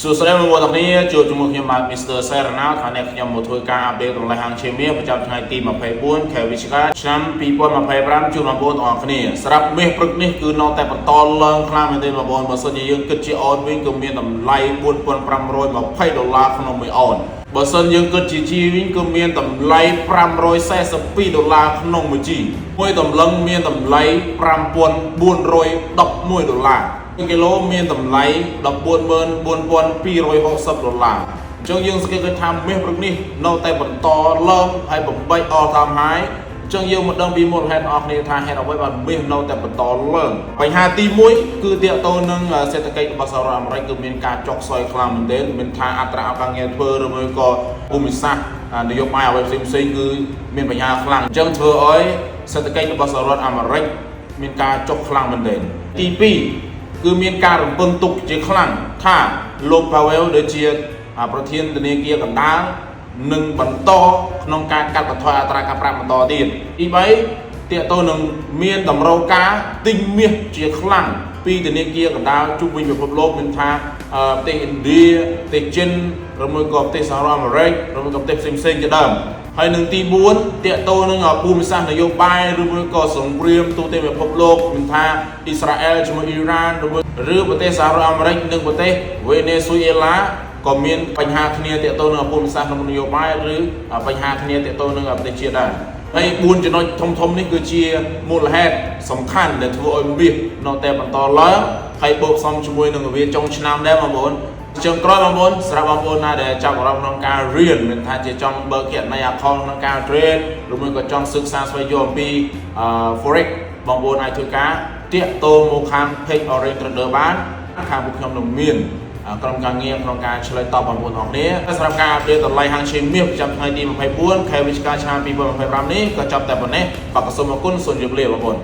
សួស្តីបងប្អូនទាំងគ្នាជួបជាមួយខ្ញុំបាទ Mr. Serena ថ្ងៃនេះខ្ញុំមកធ្វើការអាប់ដេតតម្លៃហាងឈេមៀប្រចាំថ្ងៃទី24ខែវិច្ឆិកាឆ្នាំ2025ជូនបងប្អូនទាំងអស់គ្នាសម្រាប់មាសព្រឹកនេះគឺនៅតែបន្តឡើងខ្លាំងមែនទែនបងប្អូនបើសិនជាយើងគិតជាអូនវិញក៏មានតម្លៃ$4,520ក្នុង1អូនបើសិនយើងគិតជា G វិញគឺមានតម្លៃ$542ក្នុង1 G មួយតម្លឹងមានតម្លៃ$5,411 គីឡូមានតម្លៃ$144,260អញ្ចឹងយើងសង្កេតឃើញថាមាសព្រឹកនេះនៅតែបន្តឡើងហើយបំបីអស់តាមហើយអញ្ចឹងយើងមកដឹងពីមូលហេតុបងប្អូនថាហេតុអ្វីបានមាសនៅតែបន្តឡើងបញ្ហាទី1គឺទាក់ទងនឹងសេដ្ឋកិច្ចរបស់សហរដ្ឋអាមេរិកគឺមានការចុះខ្សោយខ្លាំងមែនទែនមានថាអត្រាការងារធ្វើឬមួយក៏ភូមិសាស្ត្រនយោបាយអ្វីផ្សេងៗគឺមានបញ្ហាខ្លាំងអញ្ចឹងធ្វើឲ្យសេដ្ឋកិច្ចរបស់សហរដ្ឋអាមេរិកមានការចុះខ្លាំងមែនទែនទី2គឺមានការរំពឹងទុកជាខ្លាំងថាលោក Powell ដែលជាប្រធានធនាគារកណ្ដាលនឹងបន្តក្នុងការកាត់បន្ថយអត្រាការប្រាក់បន្តទៀតទី3ទាក់ទងនឹងមានតម្រូវការទិញមាសជាខ្លាំងពីធនាគារកណ្ដាលជុំវិញពិភពលោកមានថាប្រទេសឥណ្ឌាប្រទេសចិនឬមួយក៏ប្រទេសសហរដ្ឋអាមេរិកឬមួយក៏ប្រទេសផ្សេងៗជាដើមហើយនឹងទី4ទាក់ទងនឹងភូមិសាស្ត្រនយោបាយឬមួយក៏សង្គ្រាមទូទាំងពិភពលោកមានថាអ៊ីស្រាអែលជាមួយអ៊ីរ៉ានឬប្រទេសសហរដ្ឋអាមេរិកនិងប្រទេសវេណេស៊ុយអេឡាក៏មានបញ្ហាគ្នាទាក់ទងនឹងភូមិសាស្ត្រនយោបាយឬបញ្ហាគ្នាទាក់ទងនឹងប្រទេសជាតិដែរហើយ4ចំណុចធំនេះគឺជាមូលហេតុសំខាន់ដែលធ្វើឲ្យមាសនៅតែបន្តឡើងហើយបូកផ្សំជាមួយនឹងវាចុងឆ្នាំដែរបងប្អូនចុងក្រោយបងប្អូនសម្រាប់បងប្អូនណាដែលចាប់អារម្មណ៍ក្នុងការរៀនមានថាជាចង់បើកគណនី account ក្នុងការ trade ឬមួយក៏ចង់សិក្សាស្វែងយល់អំពី forex បងប្អូនអាចធ្វើការតាក់ទងមកខាង page Orange Trader បានខាងពួកខ្ញុំនឹងមានក្រុមការងារក្នុងការឆ្លើយតបបងប្អូនអរគ្នាសម្រាប់ការអាប់ដេតតម្លៃហាងឈេមមាសប្រចាំថ្ងៃទី24ខែវិច្ឆិកាឆ្នាំ2025នេះក៏ចប់តែប៉ុណ្ណេះបាទសូមអរគុណសូមជម្រាបលាបងប្អូន